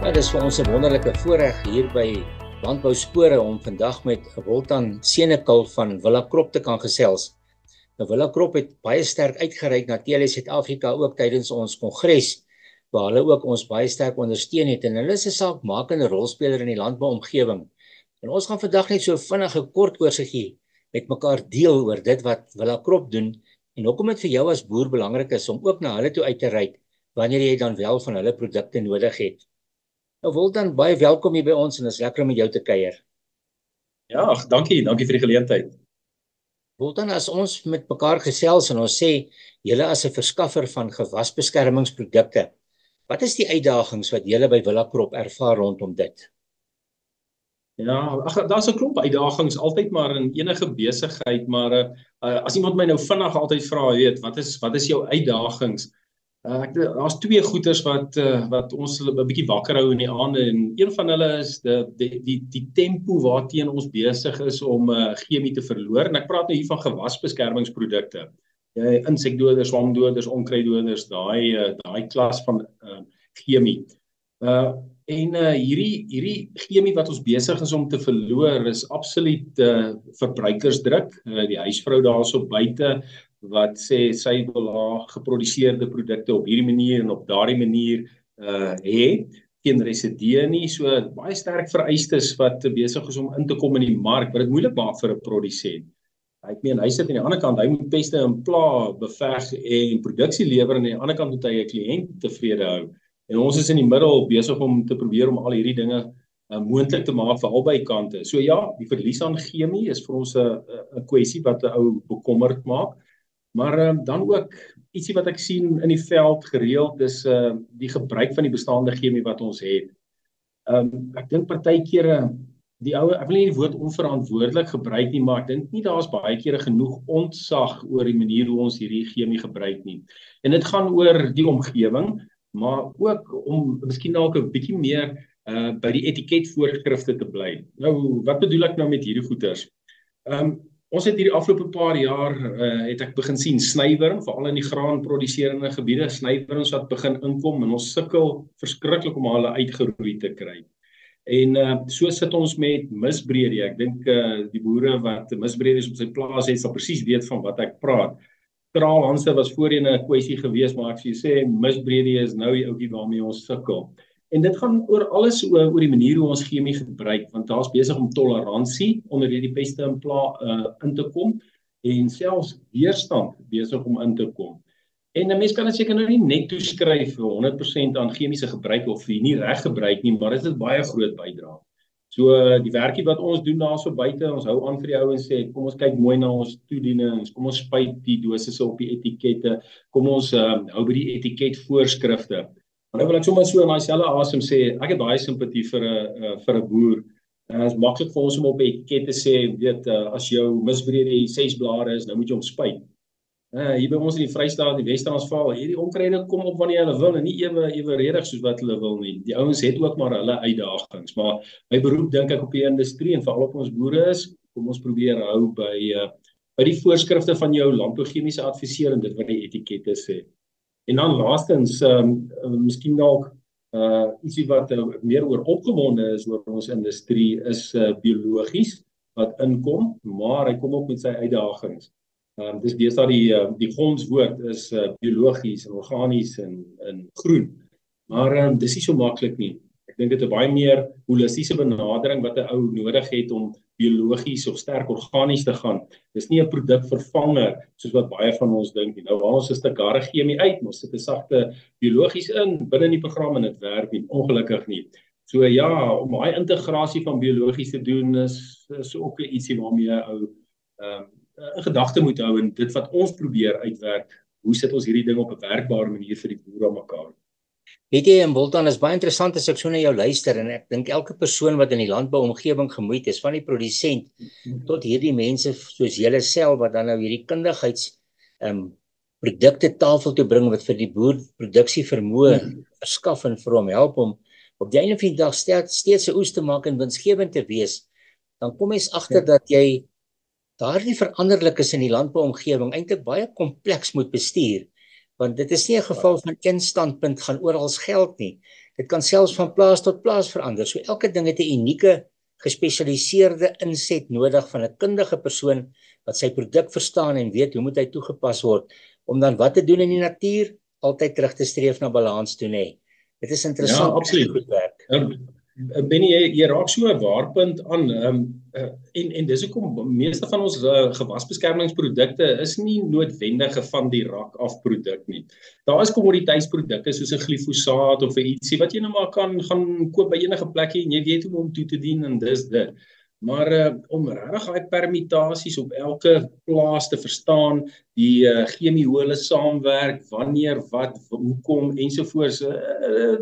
Ja, dis vir ons 'n wonderlike voorreg hier by Landbou Spore om vandag met Woltan Senekal van Villa Crop te kan gesels. Nou Villa Crop het baie sterk uitgereik na Telia Suid-Afrika ook tydens ons kongres waar hulle ook ons baie sterk ondersteun het en hulle is 'n saakmakende rolspeler in die landbouomgewing. En ons gaan vandag net so vinnig 'n kort oorsiggie met mekaar deel oor dit wat Villa Crop doen en hoekom dit vir jou as boer belangrik is om ook na hulle toe uit te reik wanneer jy dan wel van hulle produkte nodig het. Nou Woltan, baie welkom hier by ons en is lekker om met jou te kuier. Ja, dankie vir die geleentheid. Woltan, as ons met mekaar gesels en ons sê julle as 'n verskaffer van gewasbeskermingsprodukte, wat is die uitdagings wat julle by Villa Crop ervaar rondom dit? Ja, daar's 'n klomp uitdagings altyd maar in enige besigheid, maar as iemand my nou vinnig altyd vra, wat is jou uitdagings? Daar's twee goeters wat ons 'n bietjie wakker hou in die aande en een van hulle is die tempo waarteen ons besig is om chemie te verloor en ek praat nou hier van gewasbeskermingsprodukte. Insekdoders, swamdoders, onkruiddoders, daai klas van chemie. Hierdie chemie wat ons besig is om te verloor is absoluut verbruikersdruk. Die huisvrou daarso buite wat sê sy wil haar geproduseerde produkte op hierdie manier en op daardie manier hê, geen residue nie, so baie sterk vereistes wat besig is om in te kom in die mark, wat dit moeilik maak vir 'n produsent. Ek meen, hy sit aan die ander kant, hy moet peste en pla beveg en produksie lewer en aan die ander kant moet hy 'n kliënt tevrede hou. En ons is in die middel besig om te probeer om al hierdie dinge moontlik te maak vir albei kante. So ja, die verlies aan chemie is vir ons 'n kwessie wat 'n ou bekommerd maak. Maar dan ook ietsie wat ek sien in die veld gereeld is die gebruik van die bestaande chemie wat ons het. Ek dink partykeer ek wil nie die woord onverantwoordelik gebruik nie, maar ek dink nie daar's baie kere genoeg ontsag oor die manier hoe ons hierdie chemie gebruik nie. En dit gaan oor die omgewing, maar ook om miskien dalk 'n bietjie meer by die etiketvoorskrifte te bly. Nou, wat bedoel ek nou met hierdie goeters? Ons het hierdie afgelope paar jaar het ek begin sien snywurm, veral in die graanproduserende gebiede, snywurms wat begin inkom en ons sukkel verskriklik om hulle uitgeroei te kry. En so sit ons met misbredie. Ek dink die boere wat misbreedies op sy plaas het, sal presies weet van wat ek praat. Kraalhanse was voorheen 'n kwessie geweest, maar ek sê misbredie is nou die ouetjie waarmee ons sukkel. En dit gaan oor alles oor die manier hoe ons chemie gebruik, want daar's besig om toleransie onder hierdie peste en pla in te kom en selfs weerstand besig om in te kom. En 'n mens kan dit seker nou nie net toeskryf vir 100% aan chemiese gebruik of vir nie reg gebruik nie, maar dit is baie groot bydrae. So die werkie wat ons doen daarso buite, ons hou aan vir die ouens sê, kom ons kyk mooi na ons toedienings, kom ons spuit die dosisse op die etikette, kom ons hou by die etiketvoorskrifte. Maar nou wil ek sommer so in daai selfe asem sê, ek het baie simpatie vir 'n boer. Dit is maklik vir ons om op 'n etiket te sê, as jou misbredie 6 blare is, nou moet jy hom spuit. Hier by ons in die Vrystaat, die Wes-Transvaal, hierdie onkruide kom op wanneer hulle wil en nie eweredig soos wat hulle wil nie. Die ouens het ook maar hulle uitdagings, maar my beroep dink ek op die industrie en veral op ons boere is, kom ons probeer hou by die voorskrifte van jou landbouchemiese adviseur en dit wat die etikette sê. En dan laastens, miskien dalk ietsie wat meer oor opgewonde is oor ons industrie is biologies wat inkom, maar hy kom ook met sy uitdagings. Dis deesdae die gonswoord is biologies en organies en groen. Maar dis nie so maklik nie. Ek dink dit is 'n baie meer holistiese benadering wat 'n ou nodig het om biologies of sterk organies te gaan. Dis nie 'n produkvervanger soos wat baie van ons dink nie. Nou waar ons 'n stuk harde chemie uit, ons sit 'n sagte biologies in binne die program en dit werk nie, ongelukkig nie. So ja, om daai integrasie van biologies te doen is ook ietsie waarmee 'n ou 'n gedagte moet hou en dit wat ons probeer uitwerk, hoe sit ons hierdie ding op 'n werkbare manier vir die boere aan mekaar. Weet jy, en Woltan, is baie interessant as ek so na jou luister en ek dink elke persoon wat in die landbouomgewing gemoeid is, van die produsent tot hierdie mense soos julle self wat dan nou hierdie kundigheids produkte tafel toe bring wat vir die boer produksie vermoë verskaf en vir hom help om op die einde van die dag steeds 'n oes te maak en winsgewend te wees. Dan kom mens agter dat jy daardie veranderlikes in die landbouomgewing eintlik baie kompleks moet bestuur. Want dit is nie 'n geval van een standpunt gaan oral geld nie. Dit kan selfs van plaas tot plaas verander. So elke ding het 'n unieke gespesialiseerde inset nodig van 'n kundige persoon wat sy produk verstaan en weet hoe moet hy toegepas word om dan wat te doen in die natuur, altyd terug te streef na balans toe, nê. Dit is interessant Ja, absoluut. hoe dit werk. Benny, jy raak so 'n waarpunt aan en dis hoekom meeste van ons gewasbeskermingsprodukte is nie noodwendige van die rak af produk nie. Daar is kommoditeitsprodukte soos 'n glifosaat of 'n ietsie wat jy nou maar kan gaan koop by enige plekkie en jy weet hoe om toe te dien en dis dit. Maar om regtig daai permutasies op elke plaas te verstaan, die chemie hoe hulle saamwerk, wanneer, wat, hoekom ensovoorts,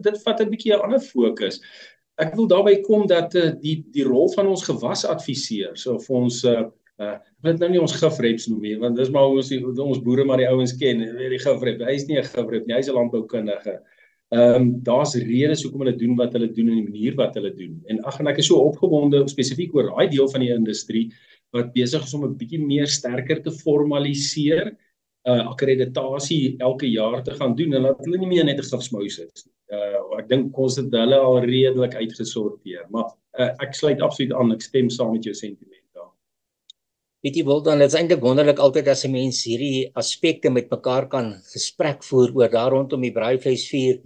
dit vat 'n bietjie 'n ander fokus. Ek wil daarby kom dat die rol van ons gewasadviseurs of ons dit nou nie ons gifreps noem nie, want dis maar ons boere maar die ouens ken, die gifrep. Hy is nie 'n gifrep nie, hy is 'n landboukundige. Daar's redes hoekom hulle doen wat hulle doen en die manier wat hulle doen. En ek is so opgewonde spesifiek oor daai deel van die industrie wat besig is om 'n bietjie meer sterker te formaliseer, akkreditasie elke jaar te gaan doen en laat hulle nie meer net 'n gifsmous is nie. Ek dink ons het hulle al redelik uitgesorteer, maar ek sluit absoluut aan, ek stem saam met jou sentiment daar. Weet jy wel dan, dit is eintlik wonderlik altyd as 'n mens hierdie aspekte met mekaar kan gesprek voer oor daar rondom die braaivleisvuur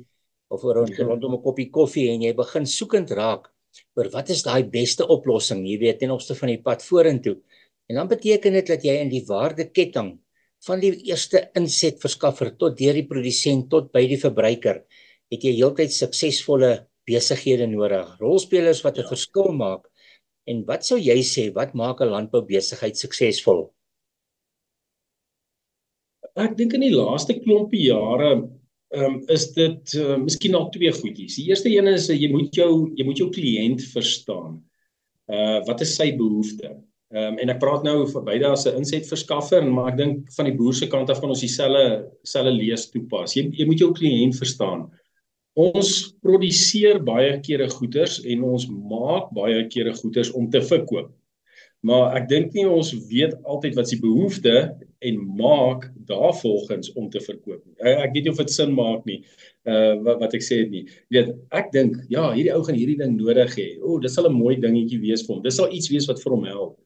of rondom 'n koppie koffie en jy begin soekend raak oor wat is daai beste oplossing, jy weet, ten opsigte van die pad vorentoe. En dan beteken dit dat jy in die waardeketting van die eerste insetverskaffer tot deur die produsent tot by die verbruiker het jy heeltyd suksesvolle besighede nodig, rolspelers wat 'n verskil maak. En wat sou jy sê, wat maak 'n landboubesigheid suksesvol? Ek dink in die laaste klompie jare is dit miskien al twee goedjies. Die eerste een is jy moet jou kliënt verstaan. Wat is sy behoefte? En ek praat nou vir beide as 'n insetverskaffer, maar ek dink van die boer se kant af van ons dieselfde lees toepas. Jy moet jou kliënt verstaan. Ons produseer baie kere goeders en ons maak baie kere goeders om te verkoop. Maar ek dink nie ons weet altyd wat die behoefte en maak daarvolgens om te verkoop nie. Ek weet nie of dit sin maak nie, wat ek sê het nie. Jy weet, ek dink, ja, hierdie ou gaan hierdie ding nodig hê. Dit sal 'n mooi dingetjie wees vir hom. Dit sal iets wees wat vir hom help.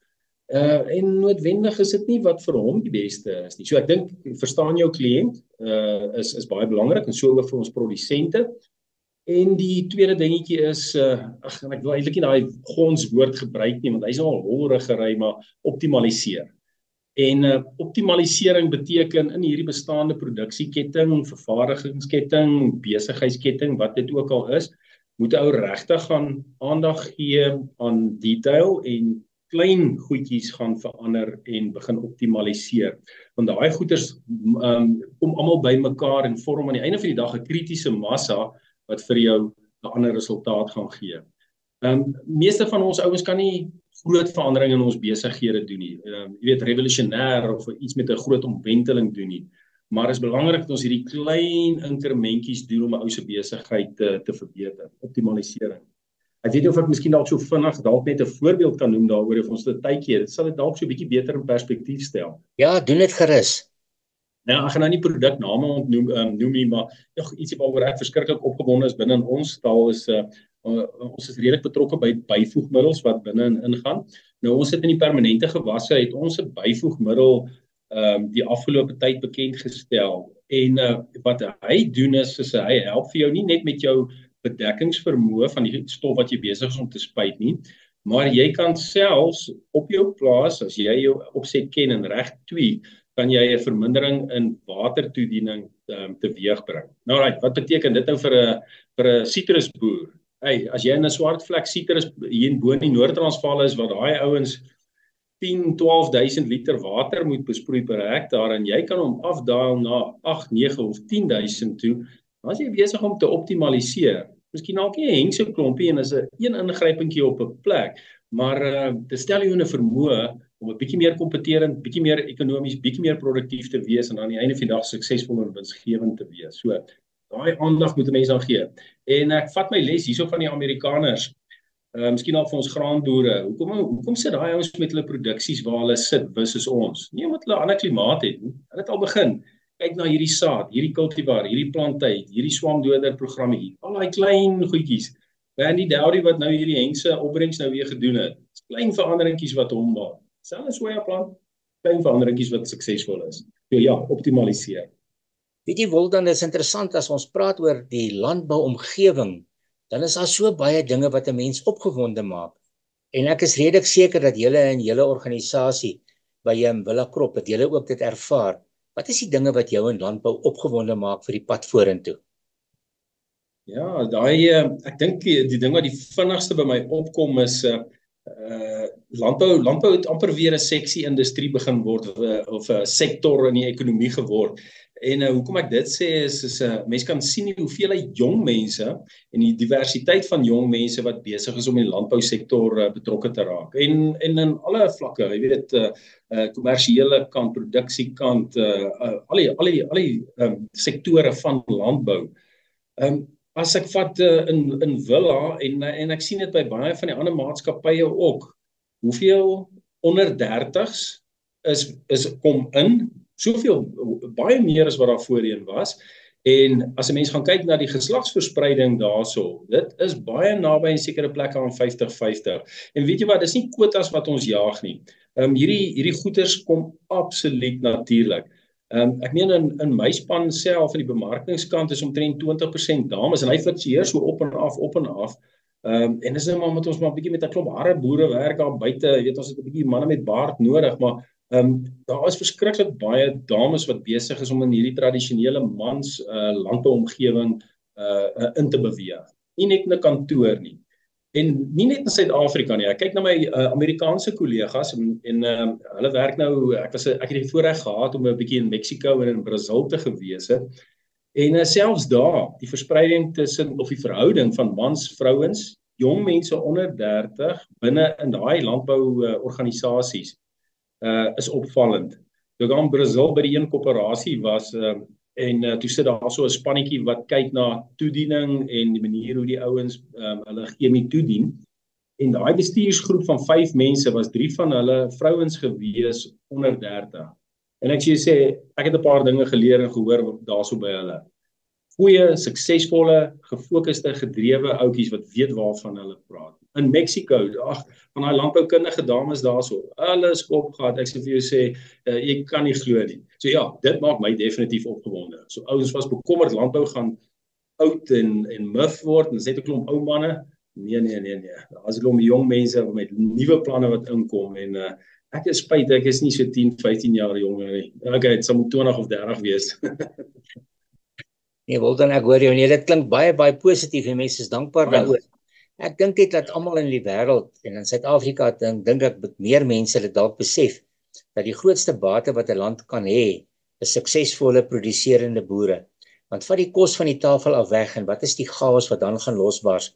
En noodwendig is dit nie wat vir hom die beste is nie. So ek dink verstaan jou kliënt is baie belangrik en so ook vir ons produsente. En die tweede dingetjie is en ek wil eintlik nie daai gonswoord gebruik nie want hy's nou al holrigery, maar optimaliseer. En optimalisering beteken in hierdie bestaande produksieketting, vervaardigingsketting, besigheidsketting, wat dit ook al is, moet ou regtig gaan aandag gee aan detail en klein goedjies gaan verander en begin optimaliseer. Want daai goeders kom almal bymekaar en vorm aan die einde van die dag 'n kritiese massa wat vir jou 'n ander resultaat gaan gee. Meeste van ons ouens kan nie groot verandering in ons besighede doen nie. Jy weet, revolusionêr of iets met 'n groot omwenteling doen nie. Maar is belangrik dat ons hierdie klein inkrementjies doen om 'n ou se besigheid te verbeter, optimalisering. Ek weet nie of ek miskien dalk so vinnig dalk net 'n voorbeeld kan noem daaroor of ons dit tydjie. Dit sal dit dalk so 'n bietjie beter in perspektief stel. Ja, doen dit gerus. Nou, ek gaan nou nie produkname noem nie, maar ietsie waaroor ek verskriklik opgewonde is binne in ons taal is ons is redelik betrokke by byvoegmiddels wat binne ingaan. Nou ons het in die permanente gewasse het ons 'n byvoegmiddel die afgelope tyd bekend gestel. En wat hy doen is hy help vir jou nie net met jou bedekkingsvermoë van die stof wat jy besig is om te spuit nie, maar jy kan selfs op jou plaas, as jy jou opset ken en reg tweak, kan jy 'n vermindering in watertoediening teweegbring. Nou right, wat beteken dit nou vir 'n sitrusboer? As jy in 'n swart vlek sitrus hier in bo in die Noord-Transvaal is waar daai ouens 10-12 000 liter water moet besproei per hektaar en jy kan hom afdaal na 8, 9 of 10 000 toe, dan is jy besig om te optimaliseer. Miskien dalk nie 'n hengse klompie en is 'n ingrypingkie op 'n plek, maar dit stel jou in 'n vermoë om 'n bietjie meer kompeterend, bietjie meer ekonomies, bietjie meer produktief te wees en aan die einde van die dag suksesvol en winsgewend te wees. So, daai aandag moet 'n mens aan gee. En ek vat my les hierso van die Amerikaners. Miskien al vir ons graanboere. Hoekom sit daai ouens met hulle produksies waar hulle sit, wis is ons? Nie omdat hulle 'n ander klimaat het nie. Hulle het al begin. kyk na hierdie saad, hierdie cultivar, hierdie plantyd, hierdie swamdoder programmetjie, al daai klein goedjies. Randy Dowdy wat nou hierdie hengse opbrengs nou weer gedoen het. Dis klein veranderingkies wat hom maak. Selfs sojaplant, klein veranderingkies wat suksesvol is. So ja, optimaliseer. Weet jy Woldan, dis interessant as ons praat oor die landbouomgewing, dan is daar so baie dinge wat 'n mens opgewonde maak. En ek is redelik seker dat julle in julle organisasie by Villa Krop, dat julle ook dit ervaar. Wat is die dinge wat jou in landbou opgewonde maak vir die pad vorentoe? Ja, ek dink die ding wat die vinnigste by my opkom is landbou het amper weer 'n seksie industrie begin word of 'n sektor in die ekonomie geword. En hoekom ek dit sê is mense kan sien hoeveel jong mense en die diversiteit van jong mense wat besig is om in die landbousektor betrokke te raak. En in alle vlakke, jy weet, kommersiële kant, produksiekant, al die sektore van landbou. As ek vat in Villa en ek sien dit by baie van die ander maatskappye ook, hoeveel onder 30s is kom in, soveel baie meer as wat daar voorheen was. En as 'n mens gaan kyk na die geslagsverspreiding daarso, dit is baie naby in sekere plekke aan 50-50. En weet jy wat, dis nie kwotas wat ons jaag nie. Hierdie goeders kom absoluut natuurlik. Ek meen in my span self in die bemarkingskant is omtrent 20% dames en hy fluktueer so op en af. En dis nou maar met ons maar 'n bietjie met 'n klomp harde boere werk daar buite, jy weet ons het 'n bietjie manne met baard nodig, maar daar is verskriklik baie dames wat besig is om in hierdie tradisionele mans landbouomgewing in te beweeg. Nie net in 'n kantoor nie. En nie net in Suid-Afrika nie. Ek kyk na my Amerikaanse kollegas en hulle werk nou, ek het die voorreg gehad om 'n bietjie in Mexico en in Brazil te gewees het. En selfs daar, die verspreiding tussen of die verhouding van mans, vrouens, jong mense onder 30 binne in daai landbouorganisasies is opvallend. Toe ek in Brazil by die een koöperasie was en toe sit daar so 'n spannetjie wat kyk na toediening en die manier hoe die ouens hulle chemie toedien. En daai bestuursgroep van 5 mense was 3 van hulle vrouens gewees onder 30. En ek sê, ek het 'n paar dinge geleer en gehoor daarso by hulle. Goeie, suksesvolle, gefokuste, gedrewe ouetjies wat weet waarvan hulle praat. In Mexico, van daai landboukundige dames daarso, alles opgehad. Ek sê vir jou sê, jy kan nie glo nie. So ja, dit maak my definitief opgewonde. So ouens was bekommerd landbou gaan oud en muf word, en dis net 'n klomp ou manne. Nee. Daar is 'n klomp jong mense met nuwe planne wat inkom en ek is spyt, ek is nie so 10, 15 jaar jonger nie. Okay, dit sal moet 20 of 30 wees. Nee, Woldan, ek hoor jou. Nee, dit klink baie positief en mense is dankbaar daaroor. Ek dink dit dat almal in die wêreld en in Suid-Afrika dink ek meer mense dit dalk besef dat die grootste bate wat 'n land kan hê, is suksesvolle produserende boere. Want vat die kos van die tafel af weg en wat is die chaos wat dan gaan losbars?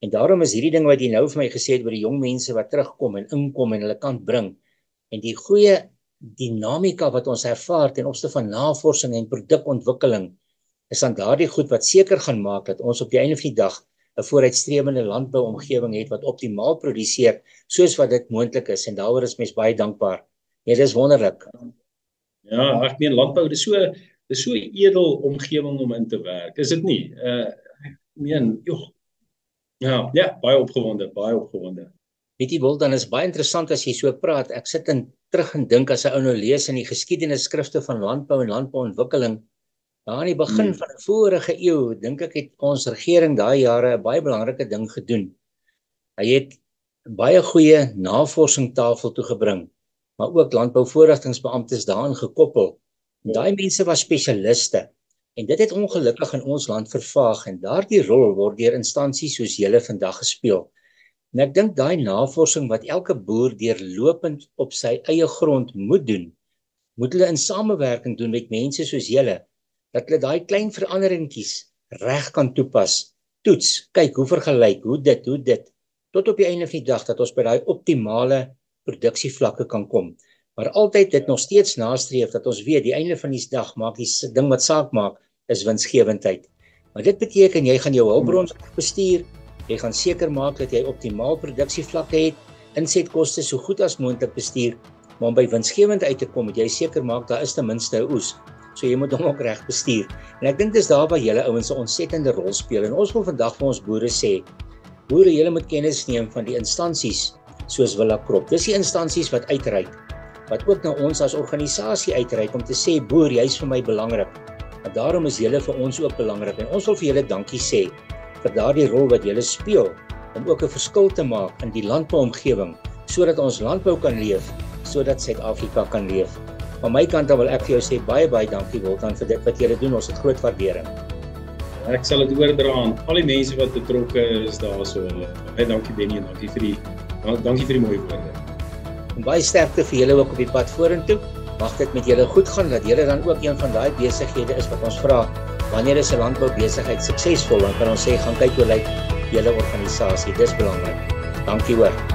En daarom is hierdie ding wat jy nou vir my gesê het oor die jong mense wat terugkom en inkom en hulle kan bring en die goeie dinamika wat ons ervaar ten opsigte van navorsing en produkontwikkeling is dan daardie goed wat seker gaan maak dat ons op die einde van die dag 'n vooruitstrevende landbouomgewing het wat optimaal produseer soos wat dit moontlik is en daaroor is mens baie dankbaar. Nee, dis wonderlik. Ja, ek meen landbou dis so 'n edel omgewing om in te werk. Is dit nie? Ek meen, ja, baie opgewonde. Weet jy wel, dan is baie interessant as jy so praat. Ek sit terug en dink as 'n ou nou lees in die geskiedenisskrifte van landbou en landbouontwikkeling. Daar aan die begin van die vorige eeu, dink ek het ons regering daai jare 'n baie belangrike ding gedoen. Hy het baie goeie navorsingstafel toegebring, maar ook landbouvoorligtingsbeamptes daaraan gekoppel. Daai mense was spesialiste en dit het ongelukkig in ons land vervaag en daardie rol word deur instansies soos julle vandag gespeel. En ek dink daai navorsing wat elke boer deurlopend op sy eie grond moet doen, moet hulle in samewerking doen met mense soos julle, dat hulle daai klein veranderingkies reg kan toepas, toets, kyk hoe vergelyk, hoe dit, tot op die einde van die dag dat ons by daai optimale produksievlakke kan kom. Maar altyd dit nog steeds nastreef dat ons weet die einde van die dag maak die ding wat saak maak is winsgewendheid. Maar dit beteken jy gaan jou hulpbron bestuur, jy gaan seker maak dat jy optimaal produksievlakke het, insetkoste so goed as moontlik bestuur, maar om by winsgewend uit te kom, moet jy seker maak daar is ten minste 'n oes. So jy moet hom ook reg bestuur. En ek dink dis daar waar julle ouens 'n ontsettende rol speel. En ons wil vandag vir ons boere sê, boere, julle moet kennis neem van die instansies soos Villa Crop. Dis die instansies wat uitreik, wat ook na ons as organisasie uitreik om te sê, boer, jy's vir my belangrik. En daarom is julle vir ons ook belangrik. En ons wil vir julle dankie sê vir daardie rol wat julle speel om ook 'n verskil te maak in die landbouomgewing, sodat ons landbou kan leef, sodat Suid-Afrika kan leef. Van my kant wil ek vir jou sê baie dankie Wiltan vir dit wat julle doen. Ons het groot waardering. Ek sal dit oordra aan al die mense wat betrokke is daarso. Baie dankie Benny en dankie vir die mooi woorde. En baie sterkte vir julle ook op die pad vorentoe. Mag dit met julle goed gaan, dat julle dan ook een van daai besighede is wat ons vra, wanneer is 'n landboubesigheid suksesvol, dan kan ons sê gaan kyk hoe lyk julle organisasie. Dis belangrik. Dankie hoor.